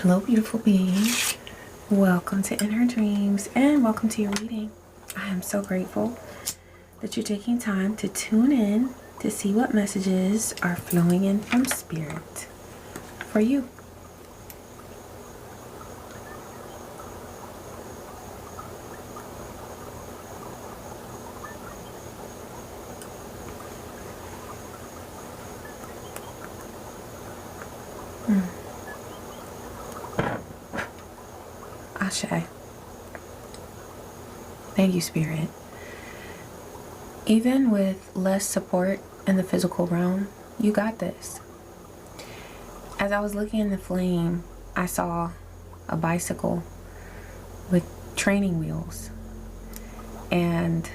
Hello, beautiful being. Welcome to In Her Dreams and welcome to your reading. I am so grateful that you're taking time to tune in to see what messages are flowing in from Spirit for you. Ashe. Thank you, Spirit. Even with less support in the physical realm, you got this. As I was looking in the flame, I saw a bicycle with training wheels. And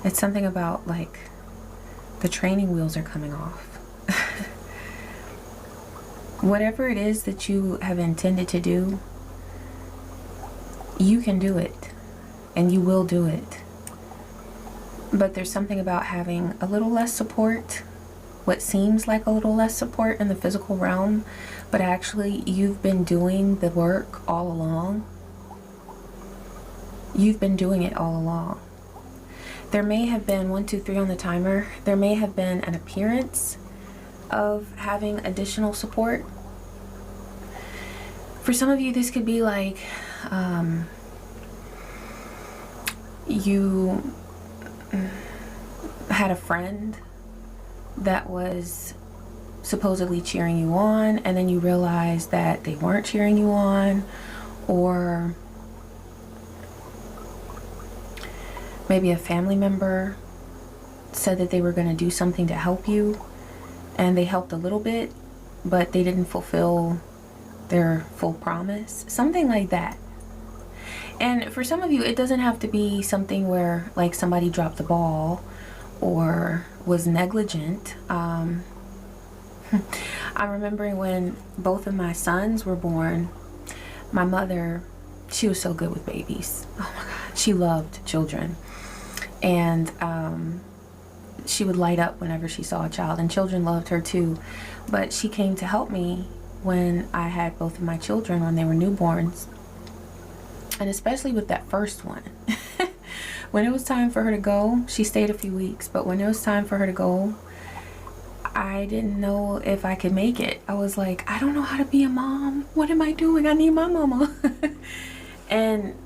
it's something about like the training wheels are coming off. Whatever it is that you have intended to do, you can do it, and you will do it. But there's something about having a little less support, what seems like a little less support in the physical realm, but actually you've been doing the work all along. You've been doing it all along. There may have been 1, 2, 3 on the timer. There may have been an appearance of having additional support. For some of you, this could be like you had a friend that was supposedly cheering you on, and then you realized that they weren't cheering you on, or maybe a family member said that they were going to do something to help you, and they helped a little bit, but they didn't fulfill their full promise. Something like that. And for some of you, it doesn't have to be something where like somebody dropped the ball or was negligent. I'm remembering when both of my sons were born, my mother, she was so good with babies. Oh my God, she loved children. And she would light up whenever she saw a child, and children loved her too. But she came to help me when I had both of my children when they were newborns. And especially with that first one. When it was time for her to go, she stayed a few weeks, but when it was time for her to go, I didn't know if I could make it. I was like, I don't know how to be a mom. What am I doing? I need my mama. And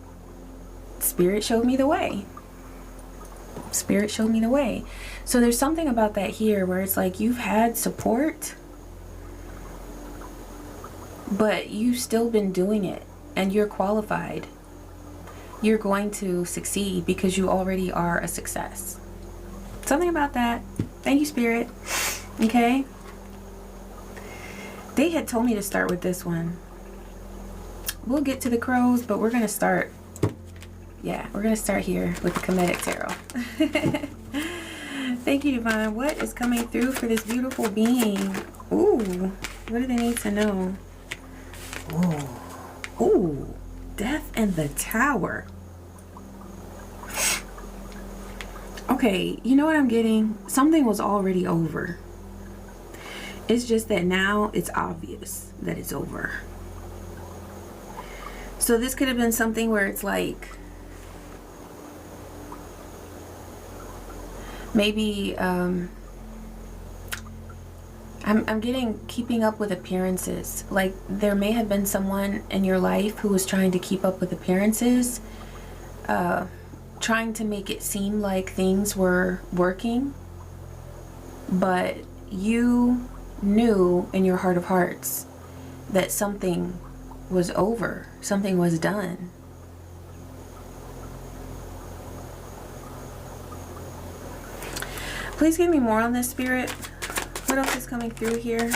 Spirit showed me the way. Spirit showed me the way. So there's something about that here where it's like you've had support, but you've still been doing it, and you're qualified. You're going to succeed because you already are a success. Something about that. Thank you, Spirit. Okay. They had told me to start with this one. We'll get to the crows, but we're going to start. Yeah, we're going to start here with the Kemetic Tarot. Thank you, Divine. What is coming through for this beautiful being? Ooh, what do they need to know? Ooh, Death and the Tower. Okay, you know what I'm getting? Something was already over. It's just that now it's obvious that it's over. So this could have been something where it's like maybe I'm getting keeping up with appearances. Like there may have been someone in your life who was trying to keep up with appearances, trying to make it seem like things were working, but you knew in your heart of hearts that something was over, something was done. Please give me more on this, Spirit. What else is coming through here?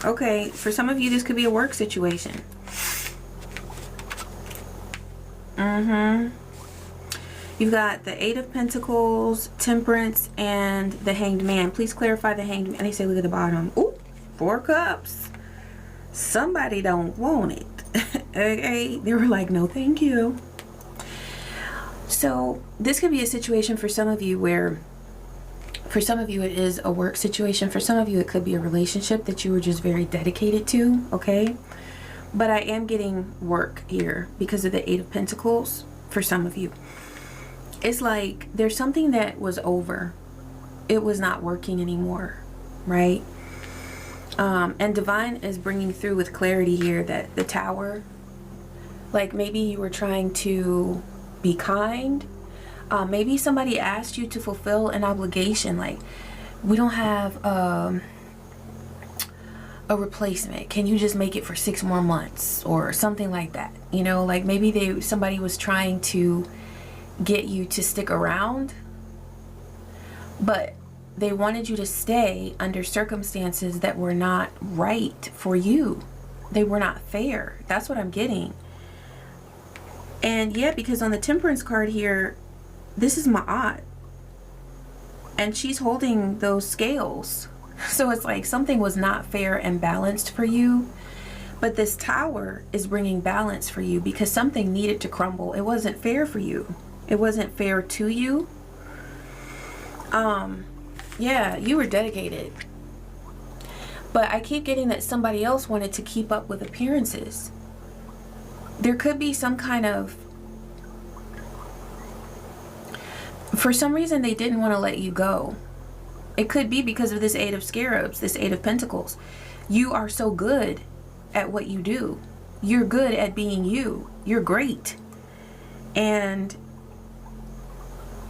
Okay, for some of you, this could be a work situation. You've got the 8 of Pentacles, Temperance, and the Hanged Man. Please clarify the Hanged Man. They say look at the bottom. Ooh, 4 cups. Somebody don't want it. Okay, they were like, no thank you. So this could be a situation for some of you where For some of you, it is a work situation. For some of you, it could be a relationship that you were just very dedicated to, okay? But I am getting work here because of the Eight of Pentacles for some of you. It's like there's something that was over. It was not working anymore, right? And Divine is bringing through with clarity here that the Tower, like maybe you were trying to be kind. Maybe somebody asked you to fulfill an obligation, like, we don't have a replacement. Can you just make it for 6 more months or something like that? You know, like maybe somebody was trying to get you to stick around, but they wanted you to stay under circumstances that were not right for you. They were not fair. That's what I'm getting. And yeah, because on the Temperance card here, this is Ma'at, and she's holding those scales. So it's like something was not fair and balanced for you, but this Tower is bringing balance for you because something needed to crumble. It wasn't fair for you. It wasn't fair to you. Yeah, you were dedicated, but I keep getting that somebody else wanted to keep up with appearances. There could be some kind of, for some reason they didn't want to let you go. It could be because of this Eight of Scarabs, this Eight of Pentacles. You are so good at what you do. You're good at being you. You're great. And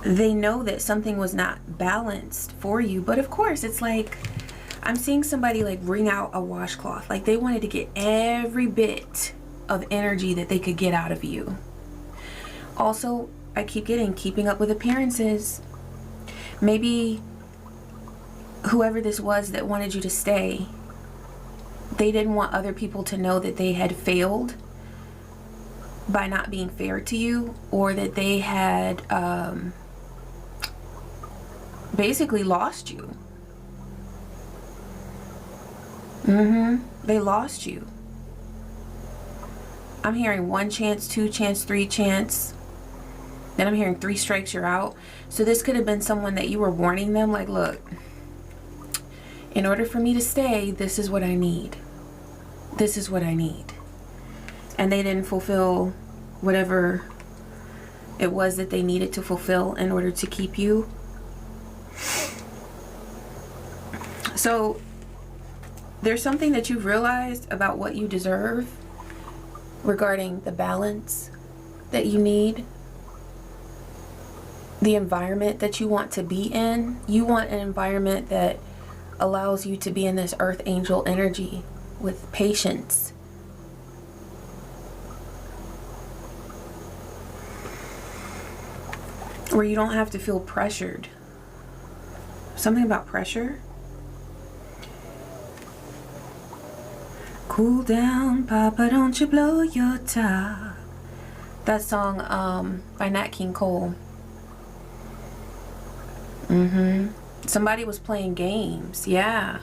they know that something was not balanced for you. But of course, it's like, I'm seeing somebody like bring out a washcloth. Like they wanted to get every bit of energy that they could get out of you. Also, I keep getting keeping up with appearances. Maybe whoever this was that wanted you to stay, they didn't want other people to know that they had failed by not being fair to you, or that they had basically lost you. They lost you. I'm hearing 1 chance, 2 chance, 3 chance. Then I'm hearing 3 strikes, you're out. So this could have been someone that you were warning them, like, look, in order for me to stay, this is what I need. This is what I need. And they didn't fulfill whatever it was that they needed to fulfill in order to keep you. So there's something that you've realized about what you deserve regarding the balance that you need, the environment that you want to be in. You want an environment that allows you to be in this earth angel energy with patience. Where you don't have to feel pressured. Something about pressure. Cool down, Papa, don't you blow your top. That song by Nat King Cole. Somebody was playing games. Yeah.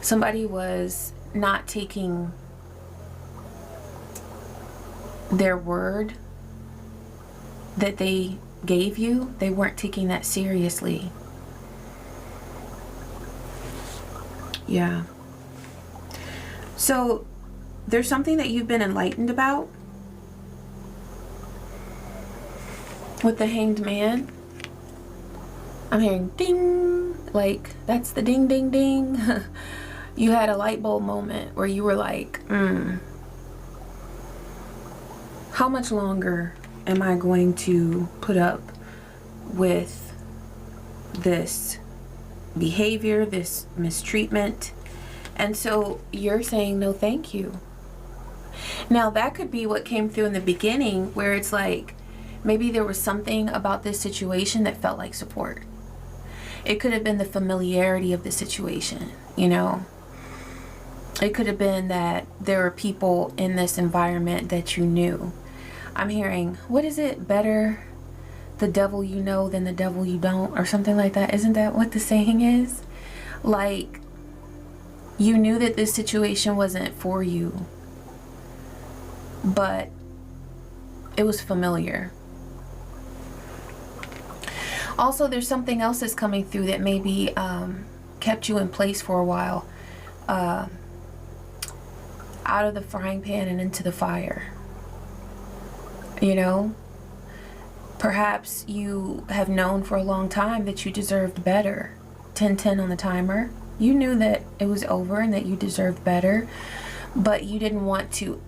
Somebody was not taking their word that they gave you. They weren't taking that seriously. Yeah. So there's something that you've been enlightened about with the Hanged Man. I'm hearing ding, like that's the ding, ding, ding. You had a light bulb moment where you were like, how much longer am I going to put up with this behavior, this mistreatment? And so you're saying no thank you. Now that could be what came through in the beginning, where it's like maybe there was something about this situation that felt like support. It could have been the familiarity of the situation, you know. It could have been that there were people in this environment that you knew. I'm hearing, what is it? Better the devil you know than the devil you don't, or something like that. Isn't that what the saying is? Like, you knew that this situation wasn't for you, but it was familiar. Also, there's something else that's coming through that maybe kept you in place for a while. Out of the frying pan and into the fire. You know? Perhaps you have known for a long time that you deserved better. 10-10 on the timer. You knew that it was over and that you deserved better, but you didn't want to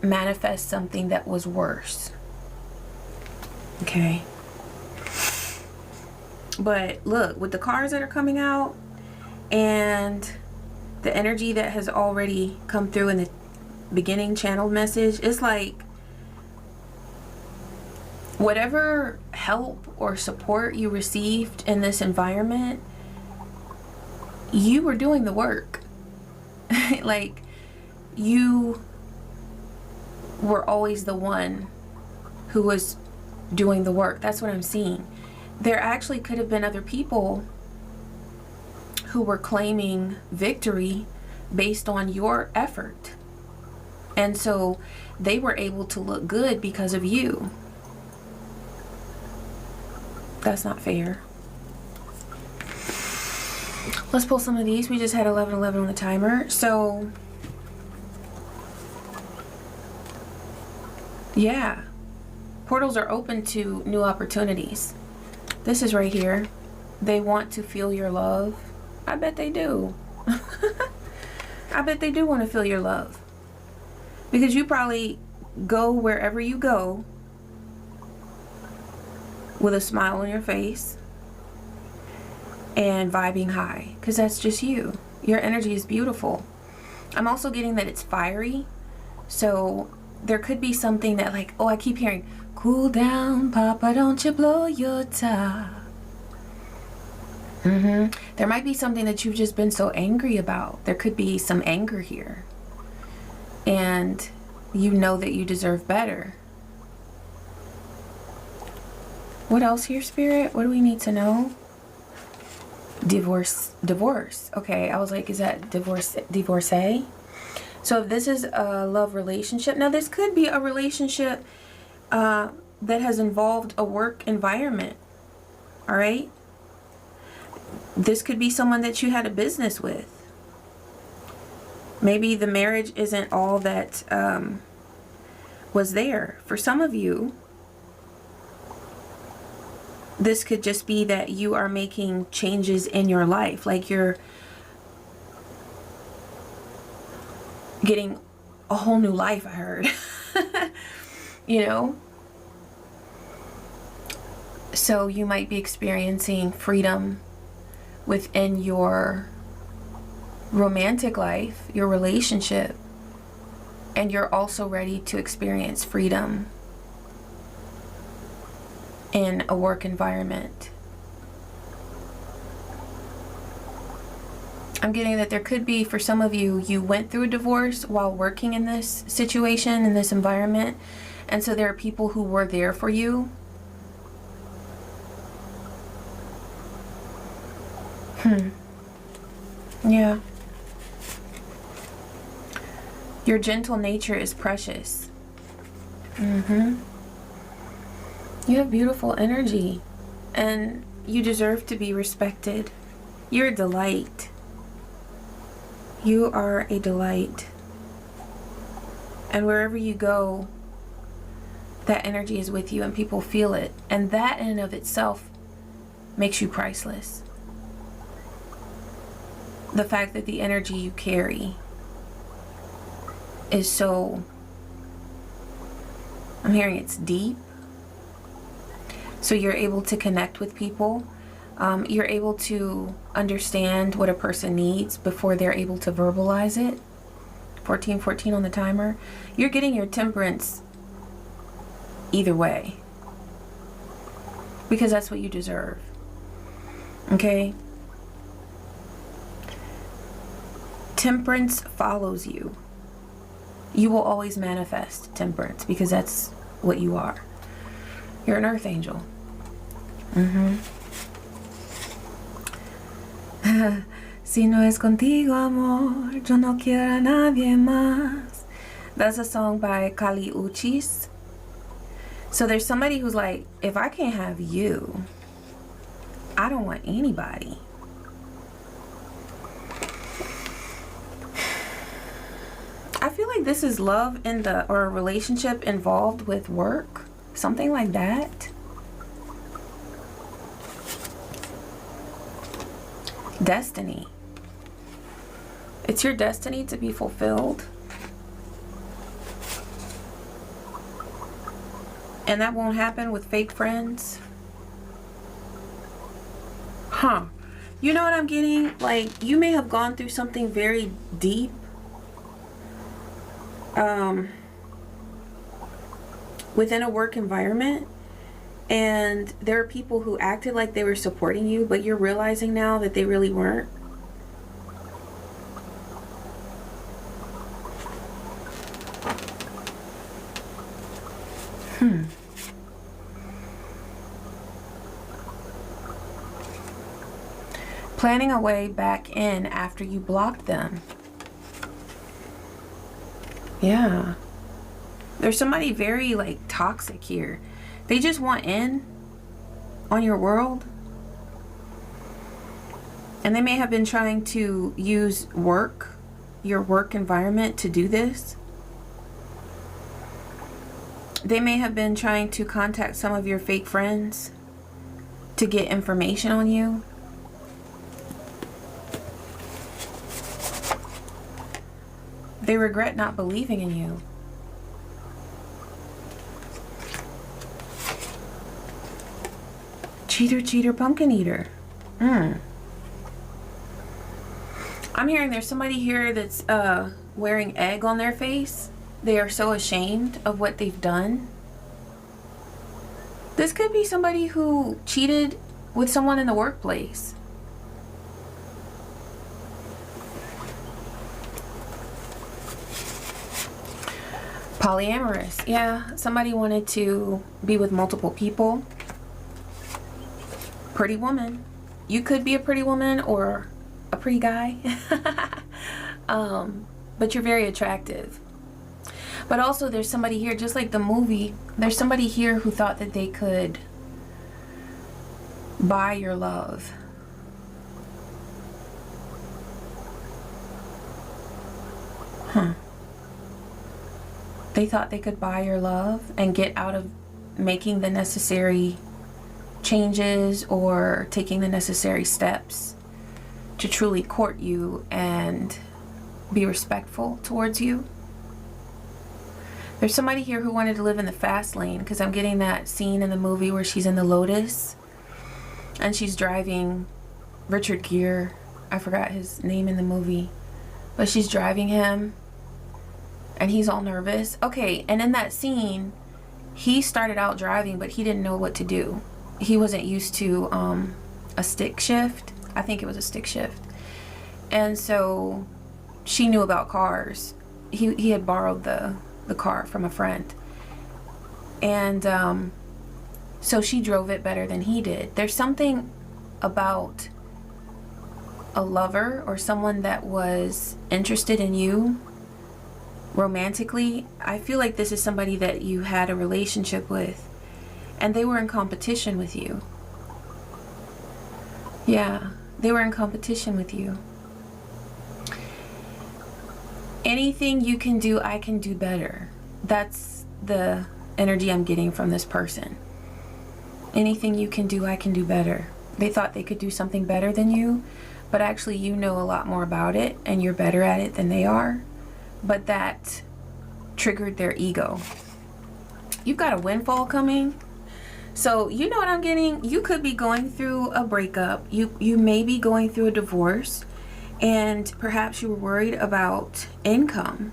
manifest something that was worse. Okay? But look, with the cards that are coming out and the energy that has already come through in the beginning channeled message, it's like whatever help or support you received in this environment, you were doing the work. Like, you were always the one who was doing the work. That's what I'm seeing. There actually could have been other people who were claiming victory based on your effort. And so they were able to look good because of you. That's not fair. Let's pull some of these. We just had 11-11 on the timer. So, yeah. Portals are open to new opportunities. This is right here. They want to feel your love. I bet they do. I bet they do want to feel your love. Because you probably go wherever you go with a smile on your face and vibing high. Because that's just you. Your energy is beautiful. I'm also getting that it's fiery. So there could be something that, like, oh, I keep hearing, cool down, Papa, don't you blow your top. There might be something that you've just been so angry about. There could be some anger here. And you know that you deserve better. What else here, Spirit? What do we need to know? Divorce. Okay, I was like, is that divorcee? So if this is a love relationship, now this could be a relationship that has involved a work environment. All right? This could be someone that you had a business with. Maybe the marriage isn't all that was there. For some of you, this could just be that you are making changes in your life. Like you're getting a whole new life, I heard. You know? So you might be experiencing freedom within your romantic life, your relationship, and you're also ready to experience freedom in a work environment. I'm getting that there could be, for some of you, you went through a divorce while working in this situation, in this environment, and so there are people who were there for you. Yeah. Your gentle nature is precious. You have beautiful energy, and you deserve to be respected. You're a delight. You are a delight. And wherever you go, that energy is with you and people feel it. And that in and of itself makes you priceless. The fact that the energy you carry is so, I'm hearing it's deep. So you're able to connect with people. You're able to understand what a person needs before they're able to verbalize it. 14-14 on the timer. You're getting your temperance either way, because that's what you deserve. Okay? Temperance follows you. You will always manifest temperance because that's what you are. You're an earth angel. Si no es contigo, amor, yo no quiero a nadie más. That's a song by Kali Uchis. So there's somebody who's like, if I can't have you, I don't want anybody. I feel like this is love in the, or a relationship involved with work. Something like that. Destiny. It's your destiny to be fulfilled. And that won't happen with fake friends. Huh. You know what I'm getting? Like, you may have gone through something very deep. Within a work environment. And there are people who acted like they were supporting you, but you're realizing now that they really weren't. Planning a way back in after you blocked them. Yeah. There's somebody very like toxic here. They just want in on your world. And they may have been trying to use work, your work environment, to do this. They may have been trying to contact some of your fake friends to get information on you. They regret not believing in you. Cheater, cheater, pumpkin eater. I'm hearing there's somebody here that's wearing egg on their face. They are so ashamed of what they've done. This could be somebody who cheated with someone in the workplace. Polyamorous. Yeah, somebody wanted to be with multiple people. Pretty woman. You could be a pretty woman or a pretty guy. But you're very attractive. But also there's somebody here, just like the movie, there's somebody here who thought that they could buy your love. They thought they could buy your love and get out of making the necessary changes or taking the necessary steps to truly court you and be respectful towards you. There's somebody here who wanted to live in the fast lane, because I'm getting that scene in the movie where she's in the Lotus and she's driving Richard Gere. I forgot his name in the movie, but she's driving him and he's all nervous. Okay, and in that scene, he started out driving, but he didn't know what to do. He wasn't used to a stick shift. I think it was a stick shift. And so she knew about cars. He had borrowed the car from a friend. And so she drove it better than he did. There's something about a lover or someone that was interested in you romantically. I feel like this is somebody that you had a relationship with and they were in competition with you. Yeah, they were in competition with you. Anything you can do, I can do better. That's the energy I'm getting from this person. Anything you can do, I can do better. They thought they could do something better than you, but actually you know a lot more about it and you're better at it than they are. But that triggered their ego. You've got a windfall coming. So you know what I'm getting? You could be going through a breakup. You may be going through a divorce, and perhaps you were worried about income.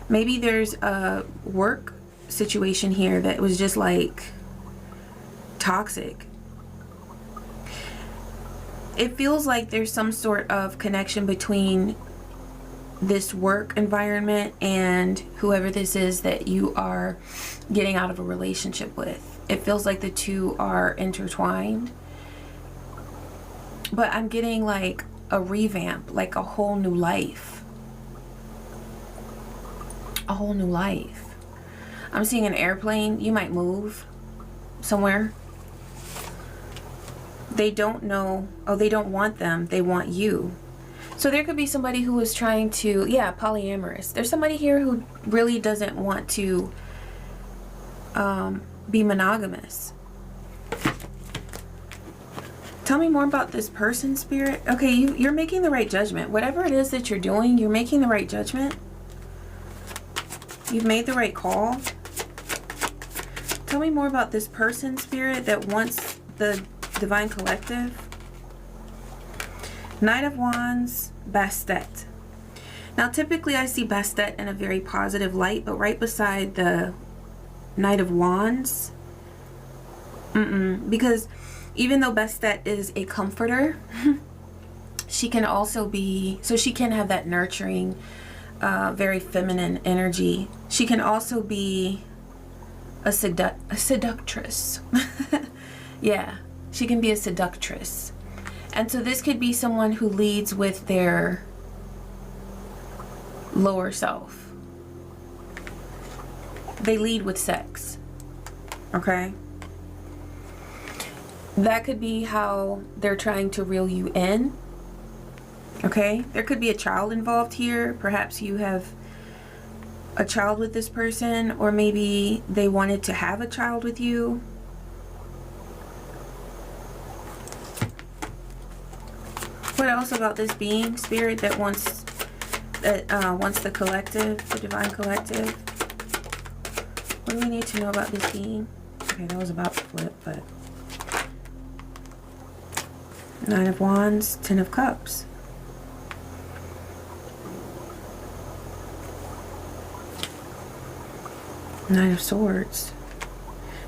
Maybe there's a work situation here that was just like toxic. It feels like there's some sort of connection between this work environment and whoever this is that you are getting out of a relationship with. It feels like the two are intertwined. But I'm getting like a revamp, like a whole new life. A whole new life. I'm seeing an airplane. You might move somewhere. They don't know, oh, they don't want them, they want you. So there could be somebody who is trying to, yeah, polyamorous. There's somebody here who really doesn't want to be monogamous. Tell me more about this person, Spirit. Okay, you're making the right judgment. Whatever it is that you're doing, you're making the right judgment. You've made the right call. Tell me more about this person, Spirit, that wants the Divine Collective. Knight of Wands, Bastet. Now, typically I see Bastet in a very positive light, but right beside the Knight of Wands, because even though Bastet is a comforter, she can also be, so she can have that nurturing, very feminine energy. She can also be a seductress. Yeah, she can be a seductress. And so this could be someone who leads with their lower self. They lead with sex. Okay? That could be how they're trying to reel you in. Okay? There could be a child involved here. Perhaps you have a child with this person, or maybe they wanted to have a child with you. What else about this being, Spirit, that wants the collective, the Divine Collective? What do we need to know about this being? Okay, that was about to flip, but Nine of Wands, Ten of Cups. Knight of Swords.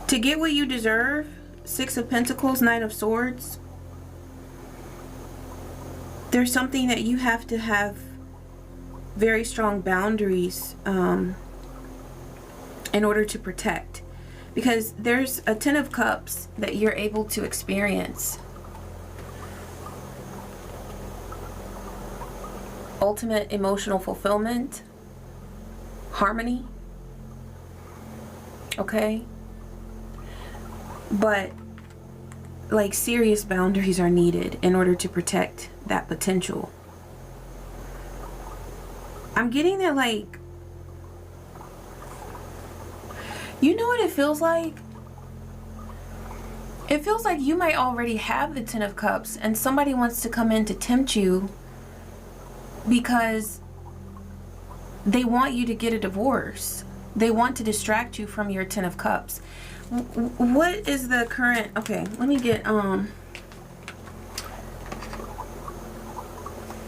To get what you deserve, Six of Pentacles, Knight of Swords. There's something that you have to have very strong boundaries in order to protect. Because there's a Ten of Cups that you're able to experience. Ultimate emotional fulfillment. Harmony. Okay? But like serious boundaries are needed in order to protect that potential. I'm getting that, like, you know what it feels like? It feels like you might already have the Ten of Cups and somebody wants to come in to tempt you because they want you to get a divorce. They want to distract you from your Ten of Cups. What is the current, okay, let me get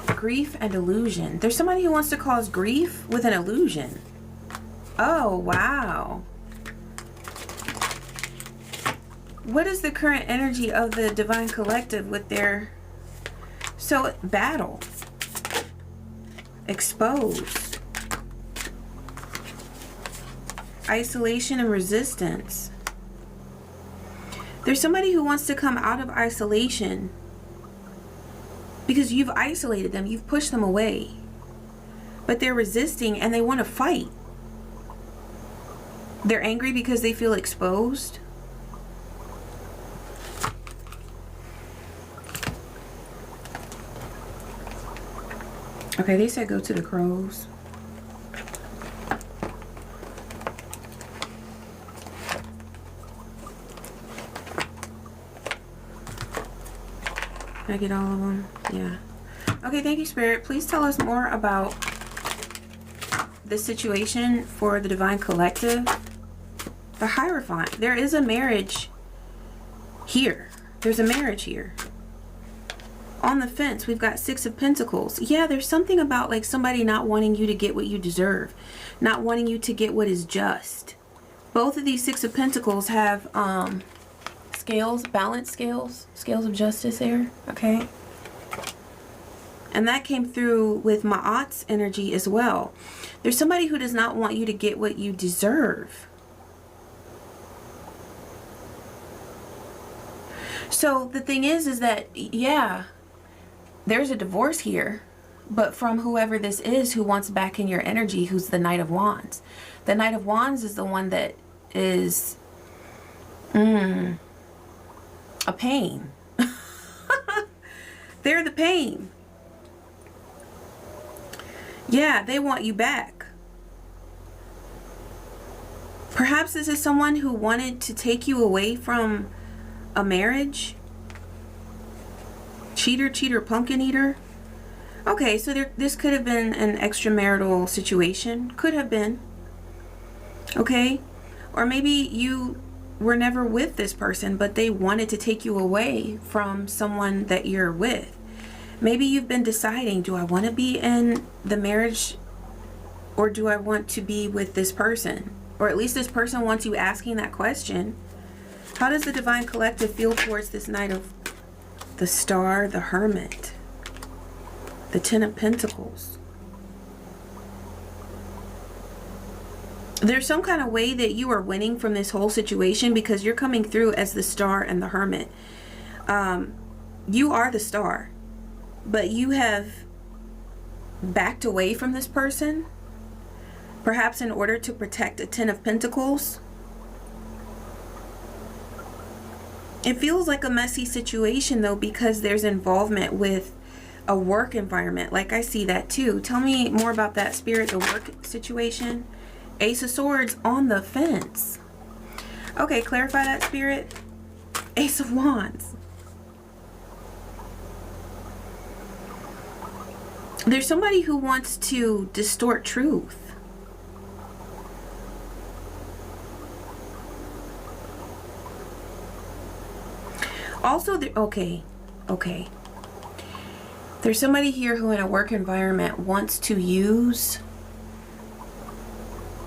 grief and illusion. There's somebody who wants to cause grief with an illusion. Oh, wow. What is the current energy of the Divine Collective with their, so battle, exposed, isolation and resistance. There's somebody who wants to come out of isolation because you've isolated them, you've pushed them away, but they're resisting and they want to fight. They're angry because they feel exposed. Okay, they said go to the crows. Can I get all of them? Yeah. Okay, thank you, Spirit. Please tell us more about this situation for the Divine Collective. The Hierophant. There is a marriage here. There's a marriage here. On the fence, we've got Six of Pentacles. Yeah, there's something about like somebody not wanting you to get what you deserve. Not wanting you to get what is just. Both of these Six of Pentacles have scales, balance scales, scales of justice there, okay? And that came through with Ma'at's energy as well. There's somebody who does not want you to get what you deserve. So the thing is that, yeah, there's a divorce here, but from whoever this is who wants back in your energy, who's the Knight of Wands. The Knight of Wands is the one that is a pain. They're the pain. Yeah, they want you back. Perhaps this is someone who wanted to take you away from a marriage. Cheater, cheater, pumpkin eater. Okay, so this could have been an extramarital situation. Could have been. Okay? Or maybe you were never with this person, but they wanted to take you away from someone that you're with. Maybe you've been deciding, do I want to be in the marriage or do I want to be with this person? Or at least this person wants you asking that question. How does the Divine Collective feel towards this Knight of the Star, the Hermit, the Ten of Pentacles? There's some kind of way that you are winning from this whole situation because you're coming through as the Star and the Hermit. You are the Star, but you have backed away from this person, perhaps in order to protect a Ten of Pentacles. It feels like a messy situation though, because there's involvement with a work environment. Like I see that too. Tell me more about that, Spirit, the work situation. Ace of Swords on the fence. Okay, clarify that, Spirit. Ace of Wands. There's somebody who wants to distort truth. Also, okay. There's somebody here who in a work environment wants to use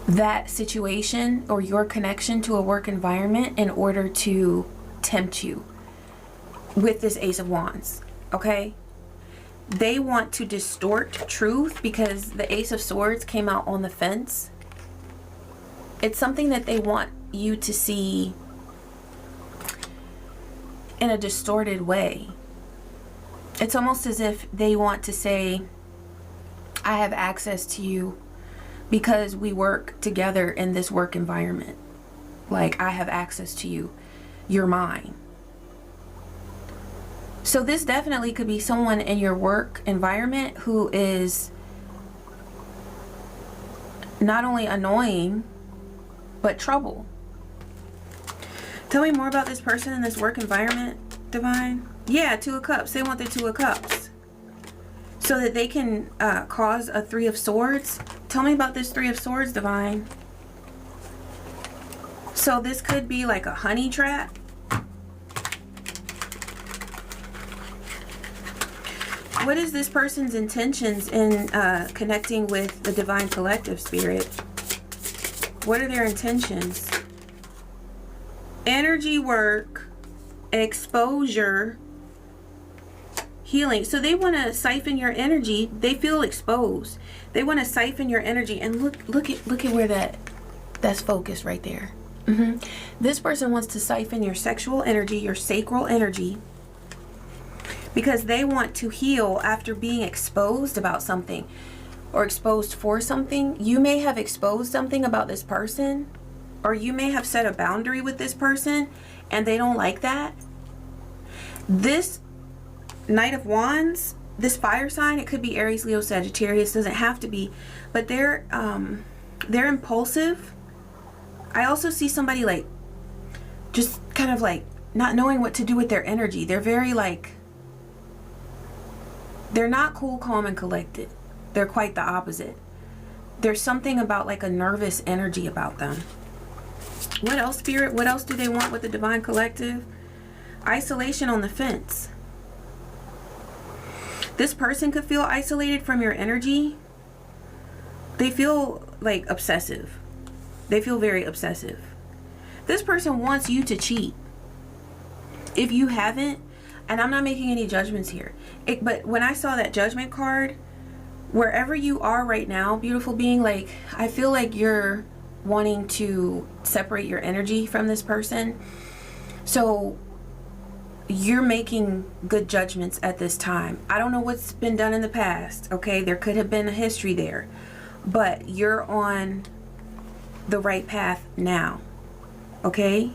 that situation or your connection to a work environment in order to tempt you with this Ace of Wands, okay? They want to distort truth because the Ace of Swords came out on the fence. It's something that they want you to see in a distorted way. It's almost as if they want to say, I have access to you because we work together in this work environment. Like, I have access to you. You're mine. So this definitely could be someone in your work environment who is not only annoying, but trouble. Tell me more about this person in this work environment, Divine. Yeah, Two of Cups. They want the Two of Cups so that they can cause a Three of Swords. Tell me about this Three of Swords, Divine. So this could be like a honey trap. What is this person's intentions in connecting with the Divine Collective, Spirit? What are their intentions? Energy work, exposure, healing. So they want to siphon your energy. They feel exposed. They want to siphon your energy. And look at where that's focused right there. This person wants to siphon your sexual energy, your sacral energy, because they want to heal after being exposed about something or exposed for something. You may have exposed something about this person, or you may have set a boundary with this person and they don't like that. This Knight of Wands, this fire sign, it could be Aries, Leo, Sagittarius, doesn't have to be, but they're impulsive. I also see somebody like just kind of like not knowing what to do with their energy. They're very like, they're not cool, calm, and collected. They're quite the opposite. There's something about like a nervous energy about them. What else, Spirit? What else do they want with the Divine Collective? Isolation on the fence. This person could feel isolated from your energy. They feel like obsessive. They feel very obsessive. This person wants you to cheat. If you haven't, and I'm not making any judgments here, but when I saw that Judgment card, wherever you are right now, beautiful being, like, I feel like you're wanting to separate your energy from this person. So you're making good judgments at this time. I don't know what's been done in the past, okay? There could have been a history there, but you're on the right path now, okay?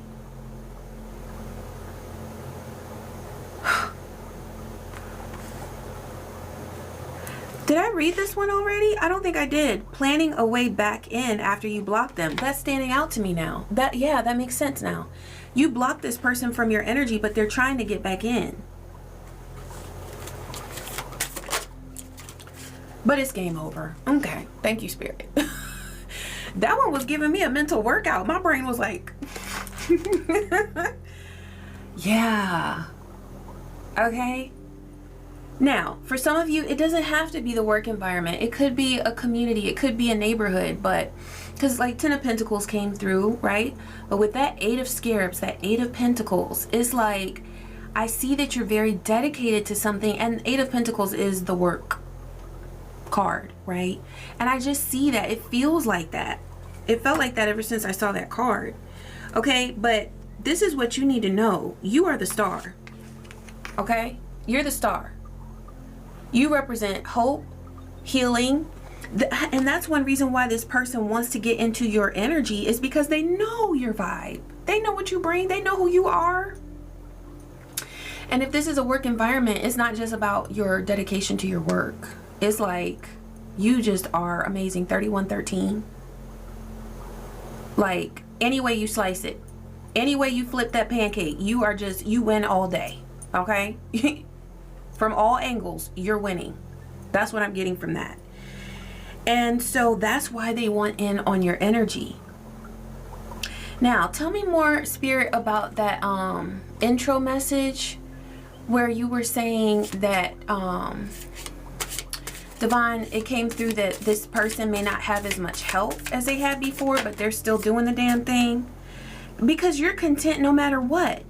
read this one already? I don't think I did. Planning a way back in after you block them. That's standing out to me now. Yeah, that makes sense now. You block this person from your energy, but they're trying to get back in. But it's game over. Okay. Thank you, Spirit. That one was giving me a mental workout. My brain was like, yeah. Okay. Now, for some of you, it doesn't have to be the work environment. It could be a community. It could be a neighborhood. But because like 10 of Pentacles came through, right? But with that 8 of Scarabs, that 8 of Pentacles, it's like, I see that you're very dedicated to something. And 8 of Pentacles is the work card, right? And I just see that it feels like that. It felt like that ever since I saw that card. Okay, but this is what you need to know. You are the star. Okay, you're the star. You represent hope, healing, and that's one reason why this person wants to get into your energy, is because they know your vibe. They know what you bring. They know who you are. And if this is a work environment, it's not just about your dedication to your work. It's like you just are amazing. 3113. Like any way you slice it, any way you flip that pancake, you are just, you win all day. Okay. From all angles, you're winning. That's what I'm getting from that. And so that's why they want in on your energy. Now tell me more, Spirit, about that intro message where you were saying that Divine, it came through that this person may not have as much help as they had before, but they're still doing the damn thing because you're content no matter what.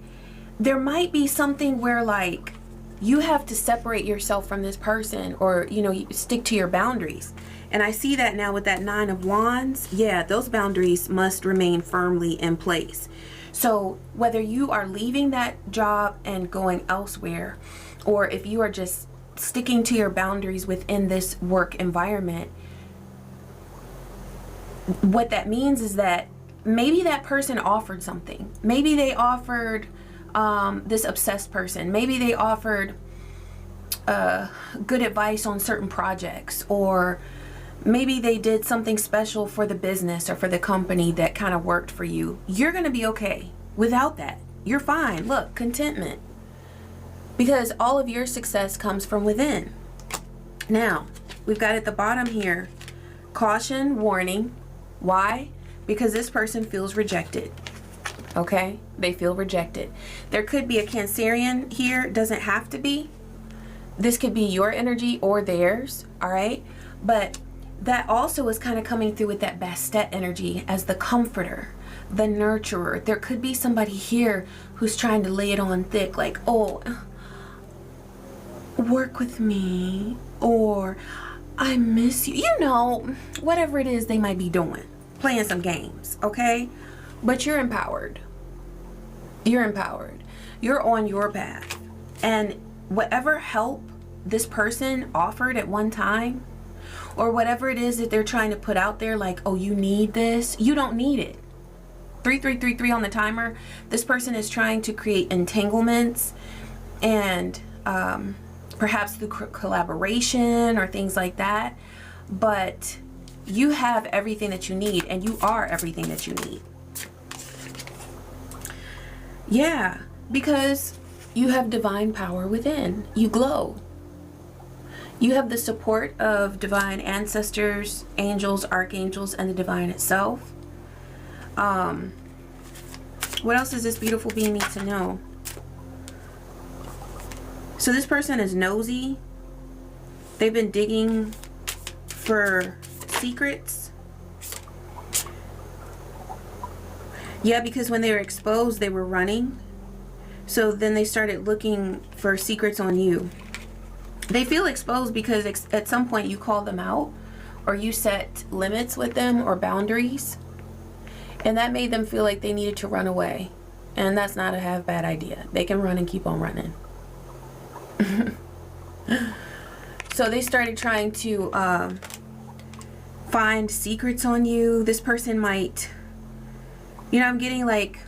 There might be something where like you have to separate yourself from this person, or you know, you stick to your boundaries. And I see that now with that 9 of Wands. Yeah, those boundaries must remain firmly in place. So whether you are leaving that job and going elsewhere, or if you are just sticking to your boundaries within this work environment, what that means is that maybe that person offered something. Maybe they offered this obsessed person. Maybe they offered good advice on certain projects, or maybe they did something special for the business or for the company that kind of worked for you. You're going to be okay without that. You're fine. Look, contentment. Because all of your success comes from within. Now, we've got at the bottom here, caution, warning. Why? Because this person feels rejected. Okay? They feel rejected. There could be a Cancerian here. It doesn't have to be. This could be your energy or theirs. All right? But that also is kind of coming through with that Bastet energy as the comforter, the nurturer. There could be somebody here who's trying to lay it on thick, like, oh, work with me, or I miss you. You know, whatever it is they might be doing, playing some games, okay? But you're empowered. You're empowered. You're on your path. And whatever help this person offered at one time, or whatever it is that they're trying to put out there, like, oh, you need this, you don't need it. 3333 on the timer. This person is trying to create entanglements and perhaps through collaboration or things like that. But you have everything that you need, and you are everything that you need. Yeah, because you have divine power within. You glow. You have the support of divine ancestors, angels, archangels, and the divine itself. What else does this beautiful being need to know? So this person is nosy. They've been digging for secrets. Yeah, because when they were exposed, they were running. So then they started looking for secrets on you. They feel exposed because at some point you call them out, or you set limits with them or boundaries. And that made them feel like they needed to run away. And that's not a half bad idea. They can run and keep on running. So they started trying to find secrets on you. This person might, you know, I'm getting like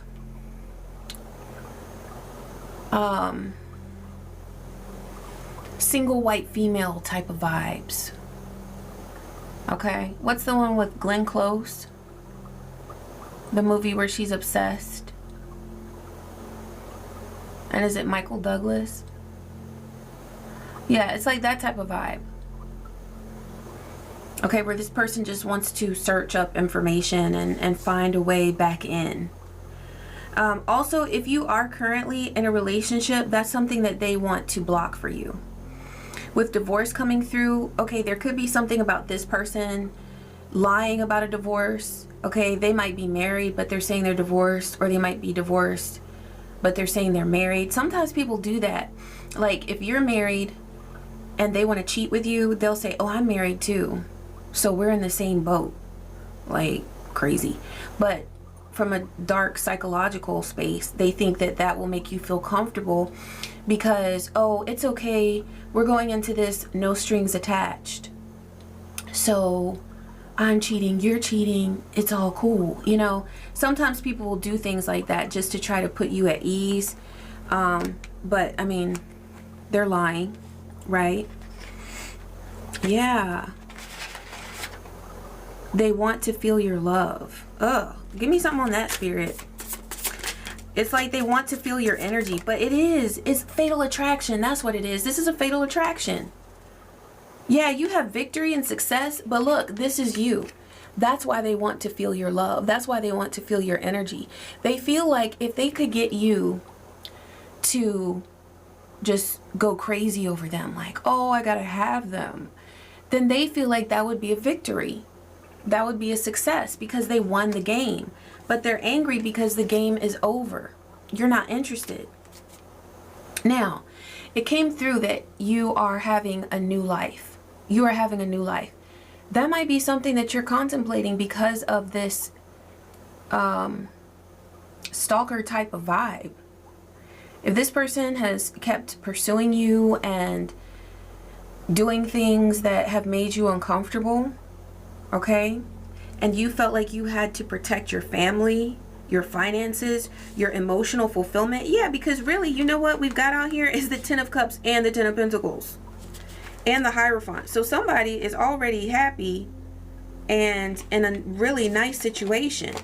single white female type of vibes. Okay, what's the one with Glenn Close? The movie where she's obsessed. And is it Michael Douglas? Yeah, it's like that type of vibe. Okay, where this person just wants to search up information and find a way back in. Also, if you are currently in a relationship, that's something that they want to block for you. With divorce coming through, okay, there could be something about this person lying about a divorce. Okay, they might be married, but they're saying they're divorced, or they might be divorced, but they're saying they're married. Sometimes people do that. Like, if you're married and they want to cheat with you, they'll say, oh, I'm married too, so we're in the same boat. Like, crazy. But from a dark psychological space, they think that that will make you feel comfortable because, oh, it's okay, we're going into this no strings attached, so I'm cheating, you're cheating, it's all cool. You know, sometimes people will do things like that just to try to put you at ease. But I mean, they're lying, right? Yeah, they want to feel your love. Ugh, give me something on that, Spirit. It's like they want to feel your energy, but it's fatal attraction. That's what it is. This is a fatal attraction. Yeah, you have victory and success, but look, this is you. That's why they want to feel your love. That's why they want to feel your energy. They feel like if they could get you to just go crazy over them, like, oh, I gotta have them, then they feel like that would be a victory. That would be a success because they won the game. But they're angry because the game is over. You're not interested. Now, it came through that you are having a new life. You are having a new life. That might be something that you're contemplating because of this stalker type of vibe. If this person has kept pursuing you and doing things that have made you uncomfortable, okay, and you felt like you had to protect your family, your finances, your emotional fulfillment, yeah, because really, you know what we've got out here is the Ten of Cups and the Ten of Pentacles and the Hierophant. So somebody is already happy and in a really nice situation.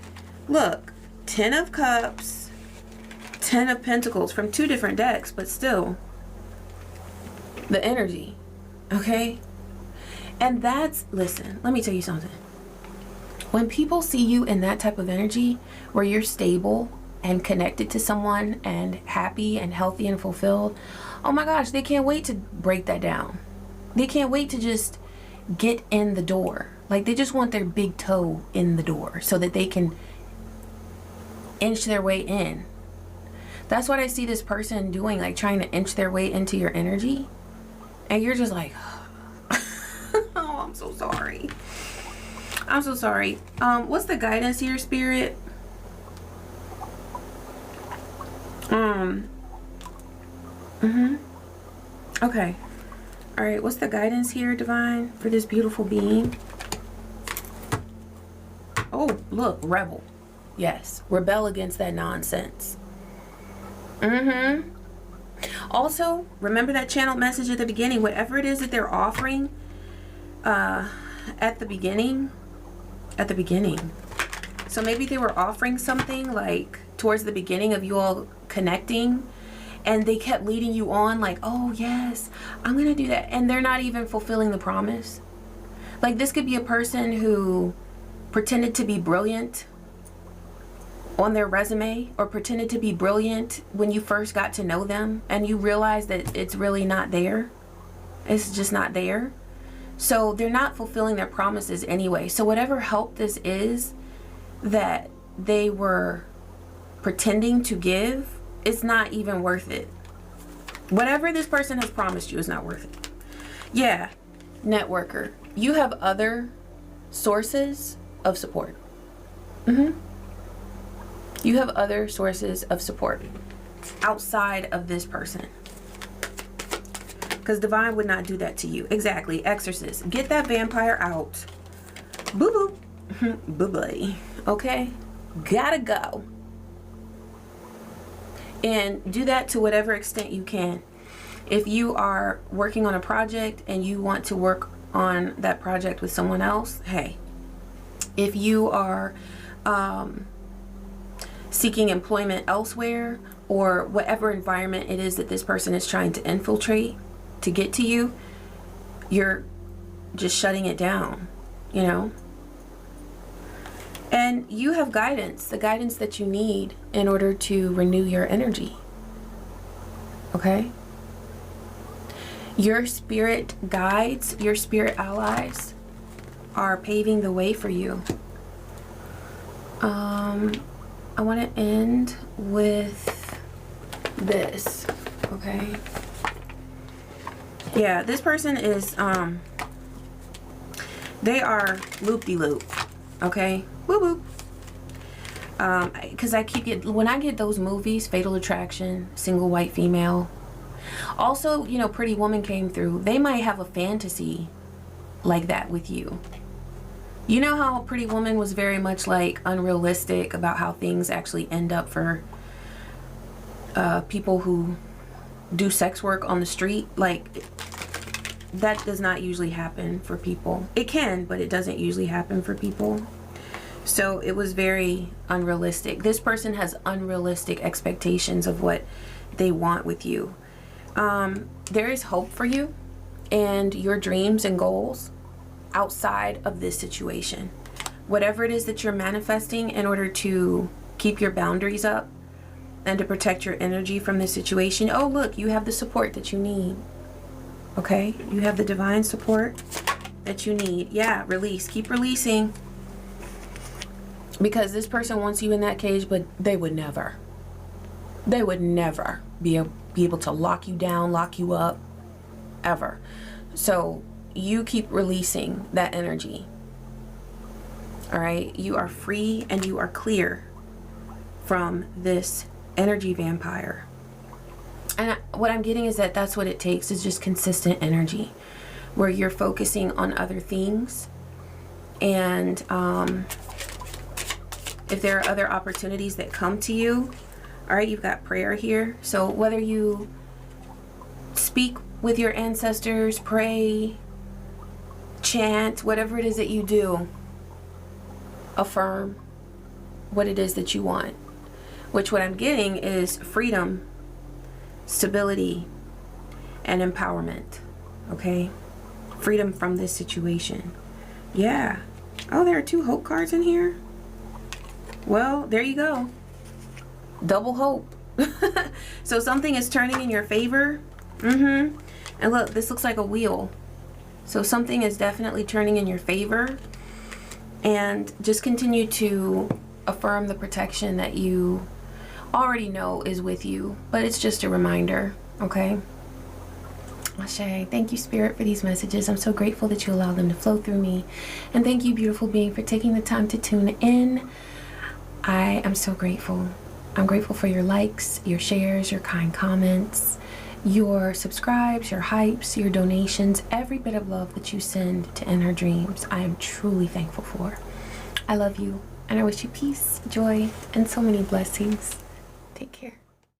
Look, Ten of Cups, Ten of Pentacles from two different decks, but still the energy, okay? And that's, listen, let me tell you something. When people see you in that type of energy where you're stable and connected to someone and happy and healthy and fulfilled, oh my gosh, they can't wait to break that down. They can't wait to just get in the door. Like, they just want their big toe in the door so that they can inch their way in. That's what I see this person doing, like trying to inch their way into your energy. And you're just like, oh, I'm so sorry. I'm so sorry. What's the guidance here, Spirit? Okay. All right, what's the guidance here, Divine, for this beautiful being? Oh, look, rebel. Yes, rebel against that nonsense. Also, remember that channeled message at the beginning. Whatever it is that they're offering at the beginning. So maybe they were offering something like towards the beginning of you all connecting, and they kept leading you on like, oh yes, I'm gonna do that, and they're not even fulfilling the promise. Like, this could be a person who pretended to be brilliant on their resume, or pretended to be brilliant when you first got to know them, and you realize that it's really not there. It's just not there. So they're not fulfilling their promises anyway. So whatever help this is that they were pretending to give, it's not even worth it. Whatever this person has promised you is not worth it. Yeah, networker. You have other sources of support. You have other sources of support outside of this person. Because Divine would not do that to you. Exactly. Exorcist. Get that vampire out. Boo boo. Boo boo. Okay? Gotta go. And do that to whatever extent you can. If you are working on a project and you want to work on that project with someone else, hey, if you are seeking employment elsewhere, or whatever environment it is that this person is trying to infiltrate to get to you, you're just shutting it down, you know? And you have guidance, the guidance that you need in order to renew your energy. Okay? Your spirit guides, your spirit allies are paving the way for you. I want to end with this, okay? Yeah, this person is, they are loop-de-loop, okay? Woo-woo. Because I keep getting, when I get those movies, Fatal Attraction, Single White Female, also, you know, Pretty Woman came through, they might have a fantasy like that with you. You know how Pretty Woman was very much like unrealistic about how things actually end up for people who do sex work on the street? Like, that does not usually happen for people. It can, but it doesn't usually happen for people. So it was very unrealistic. This person has unrealistic expectations of what they want with you. There is hope for you and your dreams and goals outside of this situation. Whatever it is that you're manifesting in order to keep your boundaries up and to protect your energy from this situation. Oh, look, you have the support that you need. Okay? You have the divine support that you need. Yeah, release. Keep releasing. Because this person wants you in that cage, but they would never be able to lock you down, lock you up, ever. So you keep releasing that energy. All right? You are free and you are clear from this energy vampire. And what I'm getting is that that's what it takes, is just consistent energy where you're focusing on other things. And if there are other opportunities that come to you, all right, you've got prayer here. So whether you speak with your ancestors, pray, chant, whatever it is that you do, affirm what it is that you want. Which what I'm getting is freedom, stability, and empowerment. Okay? Freedom from this situation. Yeah. Oh, there are 2 hope cards in here. Well, there you go. Double hope. So something is turning in your favor. And look, this looks like a wheel. So something is definitely turning in your favor. And just continue to affirm the protection that you already know is with you. But it's just a reminder, okay? Ashe, thank you, Spirit, for these messages. I'm so grateful that you allow them to flow through me. And thank you, beautiful being, for taking the time to tune in. I am so grateful. I'm grateful for your likes, your shares, your kind comments, your subscribes, your hypes, your donations, every bit of love that you send to In Her Dreams. I am truly thankful for. I love you, and I wish you peace, joy, and so many blessings. Take care.